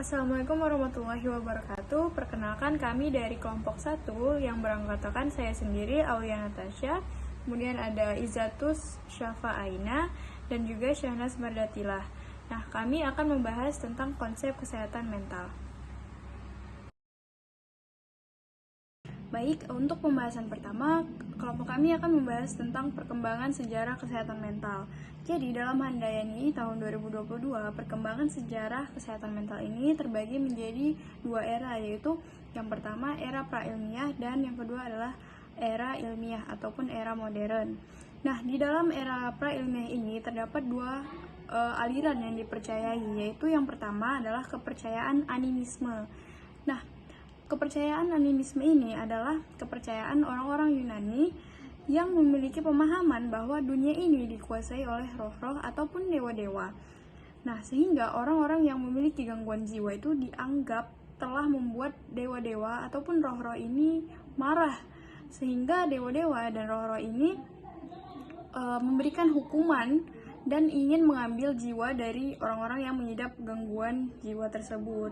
Assalamualaikum warahmatullahi wabarakatuh. Perkenalkan kami dari kelompok 1 yang beranggotakan saya sendiri, Aulia Natasha, kemudian ada Izatus Syafa Aina, dan juga Syahnas Mardatilah. Nah, kami akan membahas tentang konsep kesehatan mental. Baik, untuk pembahasan pertama, kelompok kami akan membahas tentang perkembangan sejarah kesehatan mental. Jadi, dalam Handayani tahun 2022, perkembangan sejarah kesehatan mental ini terbagi menjadi dua era, yaitu yang pertama era pra-ilmiah dan yang kedua adalah era ilmiah ataupun era modern. Nah, di dalam era pra-ilmiah ini terdapat dua aliran yang dipercayai, yaitu yang pertama adalah kepercayaan animisme. Nah, kepercayaan animisme ini adalah kepercayaan orang-orang Yunani yang memiliki pemahaman bahwa dunia ini dikuasai oleh roh-roh ataupun dewa-dewa. Nah, sehingga orang-orang yang memiliki gangguan jiwa itu dianggap telah membuat dewa-dewa ataupun roh-roh ini marah, sehingga dewa-dewa dan roh-roh ini memberikan hukuman dan ingin mengambil jiwa dari orang-orang yang mengidap gangguan jiwa tersebut.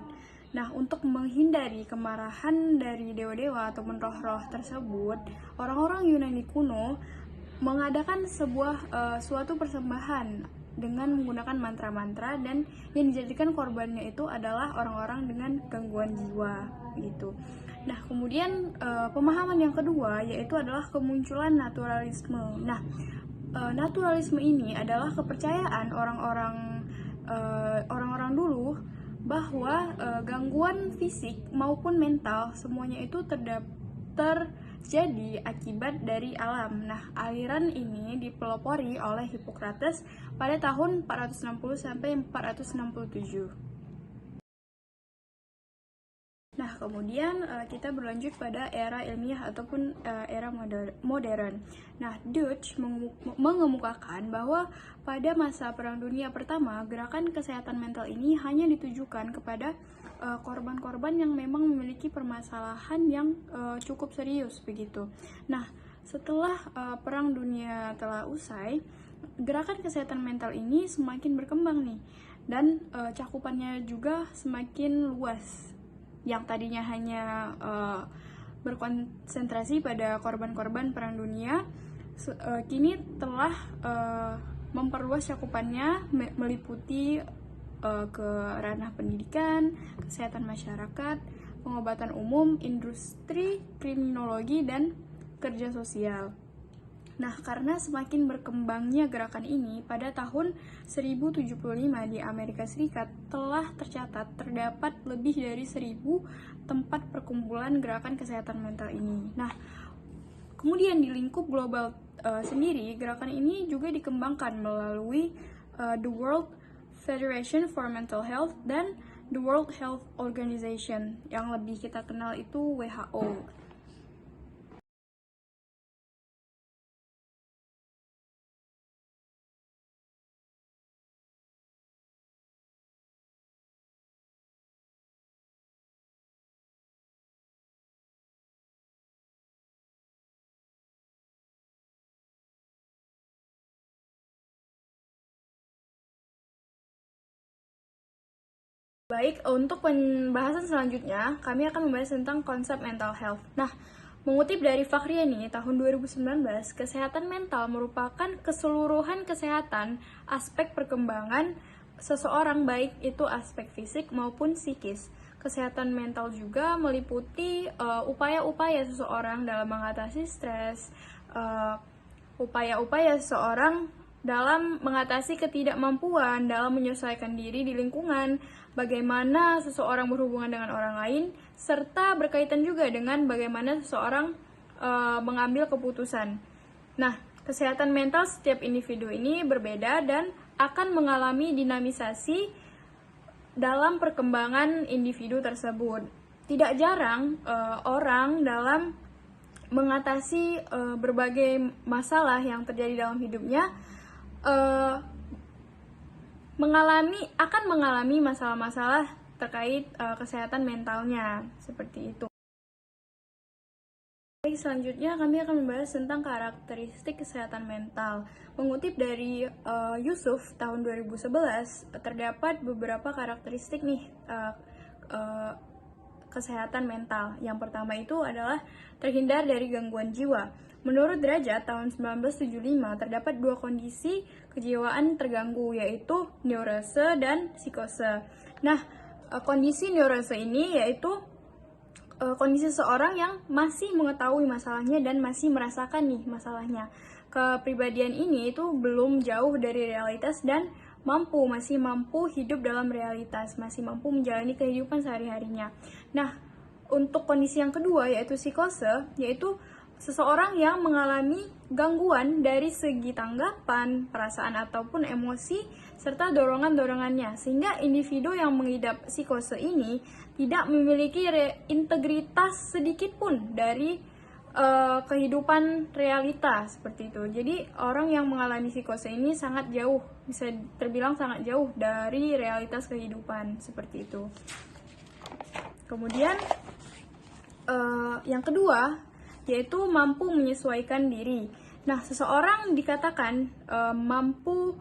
Nah, untuk menghindari kemarahan dari dewa-dewa ataupun roh-roh tersebut, orang-orang Yunani kuno mengadakan suatu persembahan dengan menggunakan mantra-mantra, dan yang dijadikan korbannya itu adalah orang-orang dengan gangguan jiwa gitu. Nah, kemudian pemahaman yang kedua yaitu adalah kemunculan naturalisme. Nah, naturalisme ini adalah kepercayaan orang-orang dulu bahwa gangguan fisik maupun mental semuanya itu terjadi akibat dari alam. Nah, aliran ini dipelopori oleh Hippocrates pada tahun 460 sampai 467. Nah, kemudian kita berlanjut pada era ilmiah ataupun era modern. Nah, Deutsch mengemukakan bahwa pada masa Perang Dunia Pertama, gerakan kesehatan mental ini hanya ditujukan kepada korban-korban yang memang memiliki permasalahan yang cukup serius begitu. Nah, setelah Perang Dunia telah usai, gerakan kesehatan mental ini semakin berkembang nih, dan cakupannya juga semakin luas. Yang tadinya hanya berkonsentrasi pada korban-korban Perang Dunia, kini telah memperluas cakupannya meliputi ke ranah pendidikan, kesehatan masyarakat, pengobatan umum, industri, kriminologi, dan kerja sosial. Nah, karena semakin berkembangnya gerakan ini, pada tahun 1075 di Amerika Serikat telah terdapat lebih dari 1000 tempat perkumpulan gerakan kesehatan mental ini. Nah, kemudian di lingkup global sendiri, gerakan ini juga dikembangkan melalui The World Federation for Mental Health dan The World Health Organization, yang lebih kita kenal itu WHO. Baik, untuk pembahasan selanjutnya, kami akan membahas tentang konsep mental health. Nah, mengutip dari Fakhriani tahun 2019, kesehatan mental merupakan keseluruhan kesehatan aspek perkembangan seseorang, baik itu aspek fisik maupun psikis. Kesehatan mental juga meliputi upaya-upaya seseorang dalam mengatasi stres, upaya-upaya seseorang dalam mengatasi ketidakmampuan dalam menyesuaikan diri di lingkungan, bagaimana seseorang berhubungan dengan orang lain, serta berkaitan juga dengan bagaimana seseorang mengambil keputusan. Nah, kesehatan mental setiap individu ini berbeda dan akan mengalami dinamisasi dalam perkembangan individu tersebut. Tidak jarang orang dalam mengatasi berbagai masalah yang terjadi dalam hidupnya akan mengalami masalah-masalah terkait kesehatan mentalnya, seperti itu. Baik, selanjutnya kami akan membahas tentang karakteristik kesehatan mental. Mengutip dari Yusuf tahun 2011, terdapat beberapa karakteristik nih kesehatan mental. Yang pertama itu adalah terhindar dari gangguan jiwa. Menurut Derajat tahun 1975 terdapat dua kondisi kejiwaan terganggu, yaitu neurose dan psikose. Nah, kondisi neurose ini yaitu kondisi seseorang yang masih mengetahui masalahnya dan masih merasakan nih masalahnya. Kepribadian ini itu belum jauh dari realitas dan masih mampu hidup dalam realitas, masih mampu menjalani kehidupan sehari-harinya. Nah, untuk kondisi yang kedua yaitu psikose, yaitu seseorang yang mengalami gangguan dari segi tanggapan, perasaan ataupun emosi serta dorongan-dorongannya, sehingga individu yang mengidap psikose ini tidak memiliki integritas sedikit pun dari kehidupan realita seperti itu. Jadi orang yang mengalami psikose ini sangat jauh, bisa terbilang sangat jauh dari realitas kehidupan seperti itu. Kemudian yang kedua yaitu mampu menyesuaikan diri. Nah, seseorang dikatakan mampu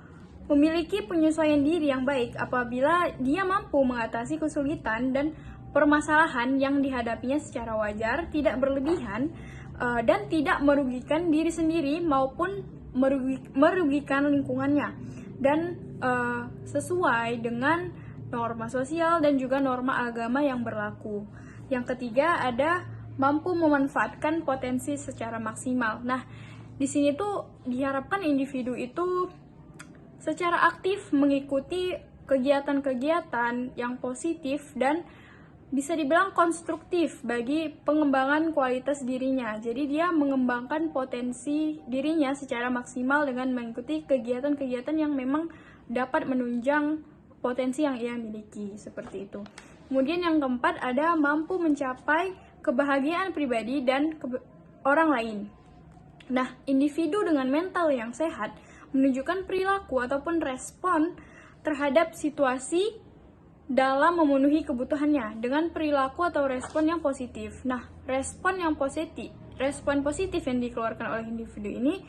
memiliki penyesuaian diri yang baik apabila dia mampu mengatasi kesulitan dan permasalahan yang dihadapinya secara wajar, tidak berlebihan, dan tidak merugikan diri sendiri maupun merugikan lingkungannya, dan sesuai dengan norma sosial dan juga norma agama yang berlaku. Yang ketiga ada mampu memanfaatkan potensi secara maksimal. Nah, di sini tuh diharapkan individu itu secara aktif mengikuti kegiatan-kegiatan yang positif dan bisa dibilang konstruktif bagi pengembangan kualitas dirinya. Jadi dia mengembangkan potensi dirinya secara maksimal dengan mengikuti kegiatan-kegiatan yang memang dapat menunjang potensi yang ia miliki, seperti itu. Kemudian yang keempat ada mampu mencapai kebahagiaan pribadi dan orang lain. Nah, individu dengan mental yang sehat menunjukkan perilaku ataupun respon terhadap situasi dalam memenuhi kebutuhannya dengan perilaku atau respon yang positif. Nah, respon positif yang dikeluarkan oleh individu ini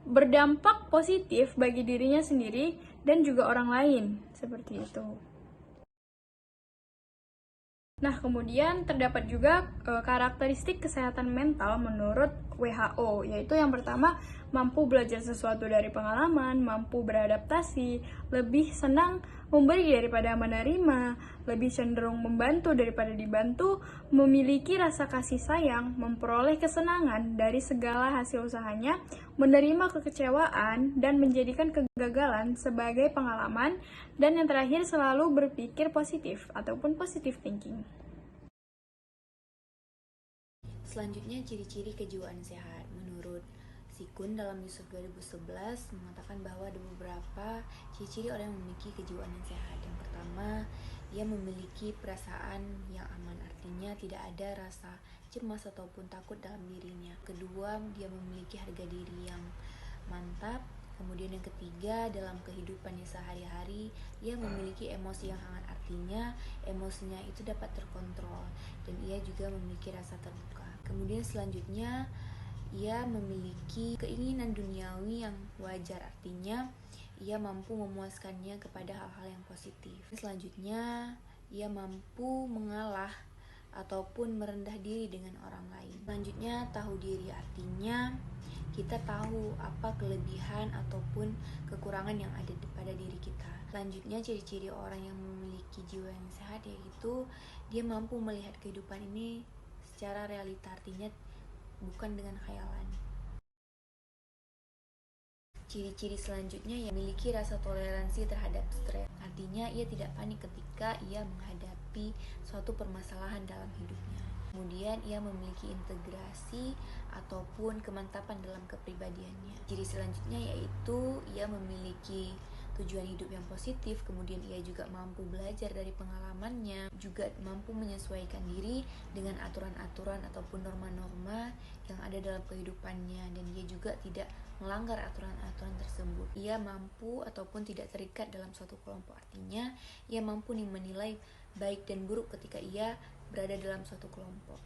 berdampak positif bagi dirinya sendiri dan juga orang lain, seperti itu. Nah, kemudian terdapat juga karakteristik kesehatan mental menurut WHO, yaitu yang pertama, mampu belajar sesuatu dari pengalaman, mampu beradaptasi, lebih senang memberi daripada menerima, lebih cenderung membantu daripada dibantu, memiliki rasa kasih sayang, memperoleh kesenangan dari segala hasil usahanya, menerima kekecewaan, dan menjadikan kegagalan sebagai pengalaman, dan yang terakhir selalu berpikir positif ataupun positive thinking. Selanjutnya, ciri-ciri kejiwaan sehat. Menurut Sikun dalam Yusuf 2011 mengatakan bahwa ada beberapa ciri-ciri orang yang memiliki kejiwaan yang sehat. Yang pertama, ia memiliki perasaan yang aman, artinya tidak ada rasa cemas ataupun takut dalam dirinya. Kedua, dia memiliki harga diri yang mantap. Kemudian yang ketiga, dalam kehidupannya sehari-hari, ia memiliki emosi yang hangat, artinya emosinya itu dapat terkontrol dan ia juga memiliki rasa terbuka. Kemudian selanjutnya, ia memiliki keinginan duniawi yang wajar, artinya ia mampu memuaskannya kepada hal-hal yang positif. Selanjutnya, ia mampu mengalah ataupun merendah diri dengan orang lain. Selanjutnya, tahu diri, artinya kita tahu apa kelebihan ataupun kekurangan yang ada pada diri kita. Selanjutnya, ciri-ciri orang yang memiliki jiwa yang sehat yaitu dia mampu melihat kehidupan ini secara realita, artinya bukan dengan khayalan. Ciri-ciri selanjutnya yang memiliki rasa toleransi terhadap stres, artinya ia tidak panik ketika ia menghadapi suatu permasalahan dalam hidupnya. Kemudian ia memiliki integrasi ataupun kemantapan dalam kepribadiannya. Ciri selanjutnya yaitu ia memiliki tujuan hidup yang positif, kemudian ia juga mampu belajar dari pengalamannya, juga mampu menyesuaikan diri dengan aturan-aturan ataupun norma-norma yang ada dalam kehidupannya, dan ia juga tidak melanggar aturan-aturan tersebut. Ia mampu ataupun tidak terikat dalam suatu kelompok, artinya ia mampu menilai baik dan buruk ketika ia berada dalam suatu kelompok.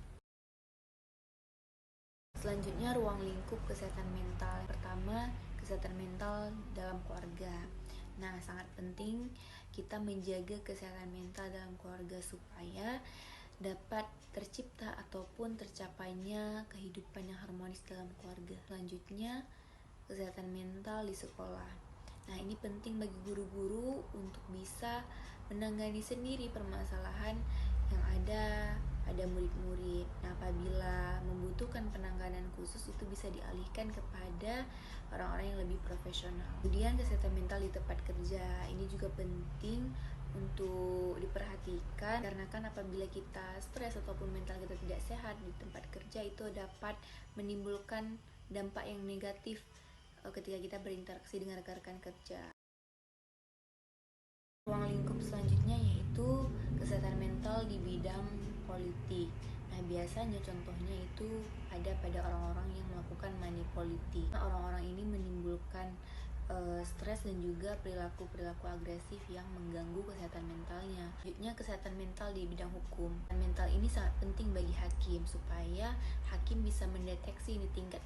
Selanjutnya, ruang lingkup kesehatan mental. Pertama, kesehatan mental dalam keluarga. Nah, sangat penting kita menjaga kesehatan mental dalam keluarga supaya dapat tercipta ataupun tercapainya kehidupan yang harmonis dalam keluarga. Selanjutnya, kesehatan mental di sekolah. Nah, ini penting bagi guru-guru untuk bisa menangani sendiri permasalahan yang ada pada murid-murid. Nah, apabila membutuhkan penanganan khusus itu bisa dialihkan kepada orang-orang yang lebih profesional. Kemudian kesehatan mental di tempat kerja. Ini juga penting untuk diperhatikan karena kan apabila kita stres ataupun mental kita tidak sehat di tempat kerja itu dapat menimbulkan dampak yang negatif ketika kita berinteraksi dengan rekan-rekan kerja. Ruang lingkup selanjutnya yaitu kesehatan mental di bidang politik. Nah, biasanya contohnya itu ada pada orang-orang yang melakukan money politik. Nah, orang-orang ini menimbulkan stres dan juga perilaku-perilaku agresif yang mengganggu kesehatan mentalnya. Selanjutnya, kesehatan mental di bidang hukum. Kesehatan mental ini sangat penting bagi hakim supaya hakim bisa mendeteksi ini tingkat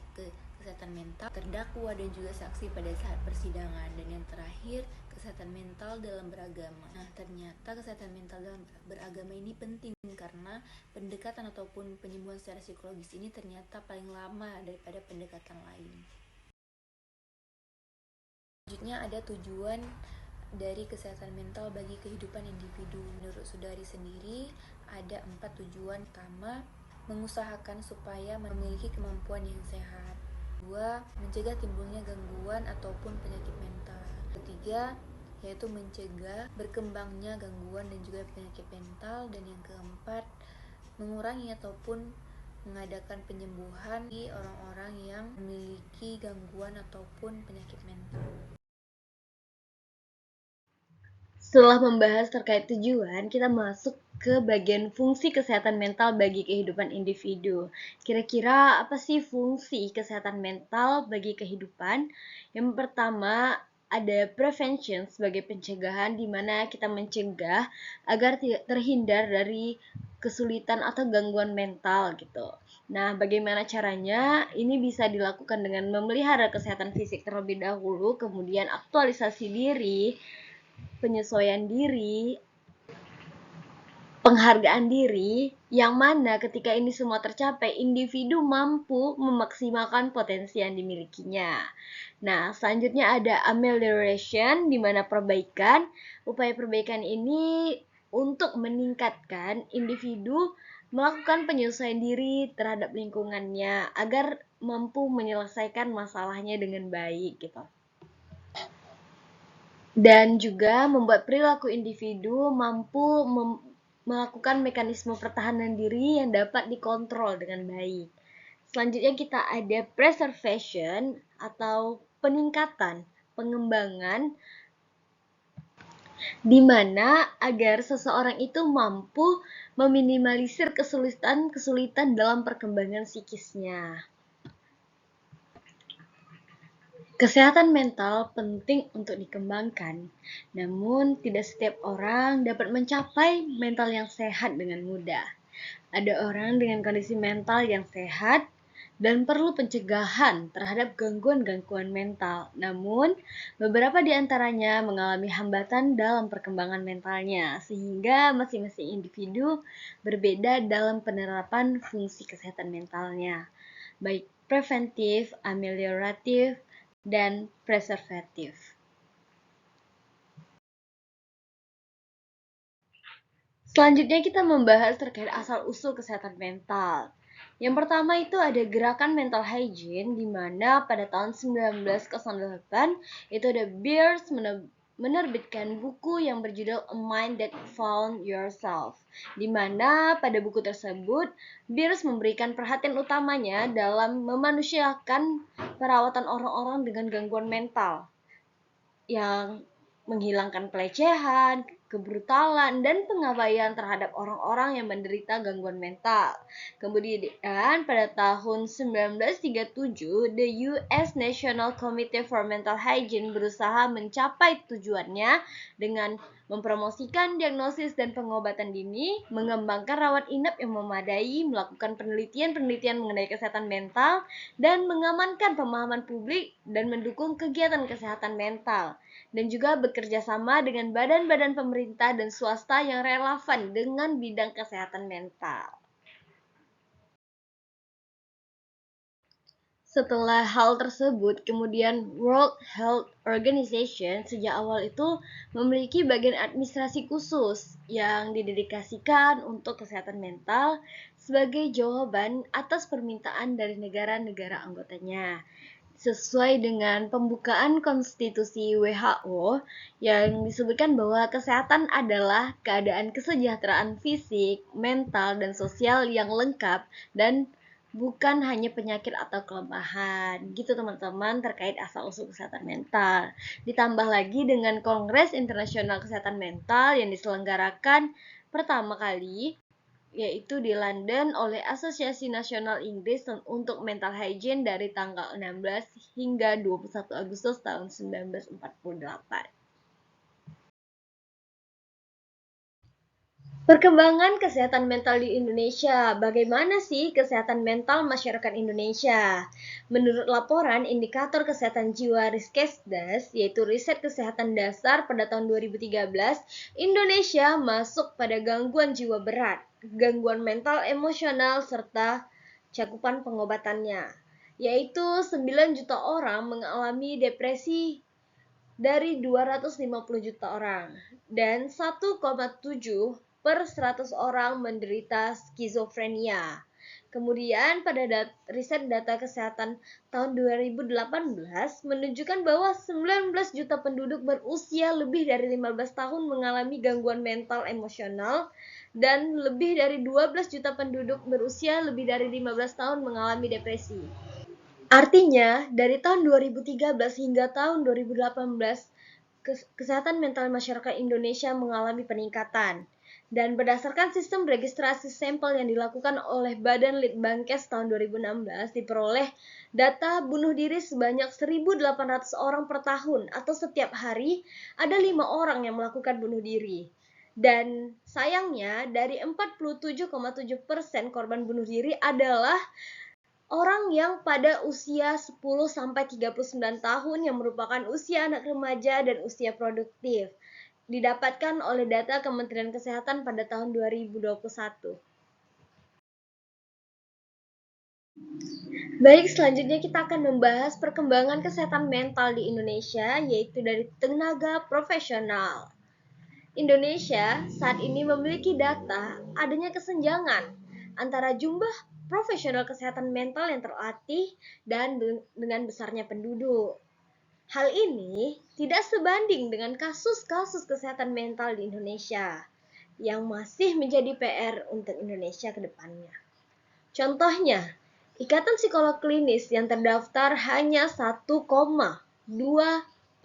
kesehatan mental terdakwa dan juga saksi pada saat persidangan. Dan yang terakhir, kesehatan mental dalam beragama. Nah, ternyata kesehatan mental dalam beragama ini penting karena pendekatan ataupun penyembuhan secara psikologis ini ternyata paling lama daripada pendekatan lain. Selanjutnya ada tujuan dari kesehatan mental bagi kehidupan individu. Menurut Sudari sendiri, ada 4 tujuan. Pertama, mengusahakan supaya memiliki kemampuan yang sehat. 2, mencegah timbulnya gangguan ataupun penyakit mental. Ketiga, yaitu mencegah berkembangnya gangguan dan juga penyakit mental. Dan yang keempat, mengurangi ataupun mengadakan penyembuhan bagi orang-orang yang memiliki gangguan ataupun penyakit mental. Setelah membahas terkait tujuan, kita masuk ke bagian fungsi kesehatan mental bagi kehidupan individu. Kira-kira apa sih fungsi kesehatan mental bagi kehidupan? Yang pertama, ada prevention sebagai pencegahan, di mana kita mencegah agar tidak terhindar dari kesulitan atau gangguan mental gitu. Nah, bagaimana caranya? Ini bisa dilakukan dengan memelihara kesehatan fisik terlebih dahulu, kemudian aktualisasi diri, penyesuaian diri, penghargaan diri, yang mana ketika ini semua tercapai, individu mampu memaksimalkan potensi yang dimilikinya. Nah, selanjutnya ada amelioration, di mana perbaikan. Upaya perbaikan ini untuk meningkatkan individu melakukan penyesuaian diri terhadap lingkungannya agar mampu menyelesaikan masalahnya dengan baik gitu. Dan juga membuat perilaku individu mampu melakukan mekanisme pertahanan diri yang dapat dikontrol dengan baik. Selanjutnya kita ada preservation atau peningkatan, pengembangan, di mana agar seseorang itu mampu meminimalisir kesulitan dalam perkembangan psikisnya. Kesehatan mental penting untuk dikembangkan, namun tidak setiap orang dapat mencapai mental yang sehat dengan mudah. Ada orang dengan kondisi mental yang sehat dan perlu pencegahan terhadap gangguan-gangguan mental. Namun, beberapa di antaranya mengalami hambatan dalam perkembangan mentalnya, sehingga masing-masing individu berbeda dalam penerapan fungsi kesehatan mentalnya, baik preventif, amelioratif, dan preservatif. Selanjutnya kita membahas terkait asal-usul kesehatan mental. Yang pertama itu ada gerakan mental hygiene, di mana pada tahun 1908 itu ada Beers menerbitkan buku yang berjudul A Mind That Found Yourself, di mana pada buku tersebut Beers memberikan perhatian utamanya dalam memanusiakan perawatan orang-orang dengan gangguan mental yang menghilangkan pelecehan, kebrutalan, dan pengabaian terhadap orang-orang yang menderita gangguan mental. Kemudian pada tahun 1937, the US National Committee for Mental Hygiene berusaha mencapai tujuannya dengan mempromosikan diagnosis dan pengobatan dini, mengembangkan rawat inap yang memadai, melakukan penelitian-penelitian mengenai kesehatan mental, dan mengamankan pemahaman publik dan mendukung kegiatan kesehatan mental, dan juga bekerja sama dengan badan-badan pemerintah dan swasta yang relevan dengan bidang kesehatan mental. Setelah hal tersebut, kemudian World Health Organization sejak awal itu memiliki bagian administrasi khusus yang didedikasikan untuk kesehatan mental sebagai jawaban atas permintaan dari negara-negara anggotanya. Sesuai dengan pembukaan konstitusi WHO yang disebutkan bahwa kesehatan adalah keadaan kesejahteraan fisik, mental, dan sosial yang lengkap dan bukan hanya penyakit atau kelemahan. Gitu teman-teman terkait asal-usul kesehatan mental. Ditambah lagi dengan Kongres Internasional Kesehatan Mental yang diselenggarakan pertama kali yaitu di London oleh Asosiasi Nasional Inggris untuk Mental Hygiene dari tanggal 16 hingga 21 Agustus tahun 1948. Perkembangan kesehatan mental di Indonesia. Bagaimana sih kesehatan mental masyarakat Indonesia? Menurut laporan Indikator Kesehatan Jiwa Riskesdas, yaitu riset kesehatan dasar pada tahun 2013, Indonesia masuk pada gangguan jiwa berat, gangguan mental emosional, serta cakupan pengobatannya, yaitu 9 juta orang mengalami depresi dari 250 juta orang dan 1,7 per 100 orang menderita skizofrenia. Kemudian pada riset data kesehatan tahun 2018 menunjukkan bahwa 19 juta penduduk berusia lebih dari 15 tahun mengalami gangguan mental emosional dan lebih dari 12 juta penduduk berusia lebih dari 15 tahun mengalami depresi. Artinya, dari tahun 2013 hingga tahun 2018, kesehatan mental masyarakat Indonesia mengalami peningkatan. Dan berdasarkan sistem registrasi sampel yang dilakukan oleh Badan Litbangkes tahun 2016, diperoleh data bunuh diri sebanyak 1.800 orang per tahun, atau setiap hari ada 5 orang yang melakukan bunuh diri. Dan sayangnya, dari 47,7% korban bunuh diri adalah orang yang pada usia 10-39 tahun yang merupakan usia anak remaja dan usia produktif, didapatkan oleh data Kementerian Kesehatan pada tahun 2021. Baik, selanjutnya kita akan membahas perkembangan kesehatan mental di Indonesia, yaitu dari tenaga profesional. Indonesia saat ini memiliki data adanya kesenjangan antara jumlah profesional kesehatan mental yang terlatih dan dengan besarnya penduduk. Hal ini tidak sebanding dengan kasus-kasus kesehatan mental di Indonesia yang masih menjadi PR untuk Indonesia ke depannya. Contohnya, Ikatan Psikolog Klinis yang terdaftar hanya 1,2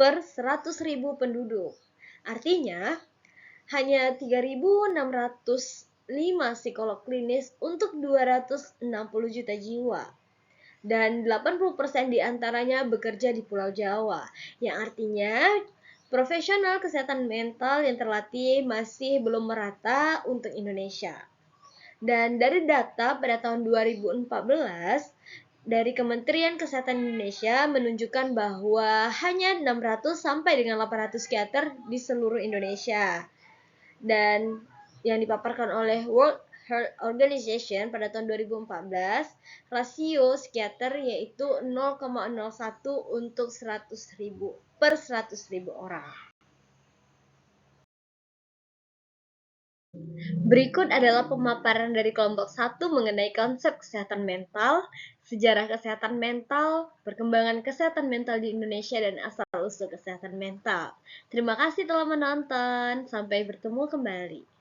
per 100.000 penduduk. Artinya, hanya 3.605 psikolog klinis untuk 260 juta jiwa. Dan 80% diantaranya bekerja di Pulau Jawa, yang artinya profesional kesehatan mental yang terlatih masih belum merata untuk Indonesia. Dan dari data pada tahun 2014, dari Kementerian Kesehatan Indonesia menunjukkan bahwa hanya 600 sampai dengan 800 psikiater di seluruh Indonesia. Dan yang dipaparkan oleh World Health Organization pada tahun 2014, rasio psikiater yaitu 0,01 untuk 100.000 per 100.000 orang. Berikut adalah pemaparan dari kelompok 1 mengenai konsep kesehatan mental, sejarah kesehatan mental, perkembangan kesehatan mental di Indonesia, dan asal-usul kesehatan mental. Terima kasih telah menonton. Sampai bertemu kembali.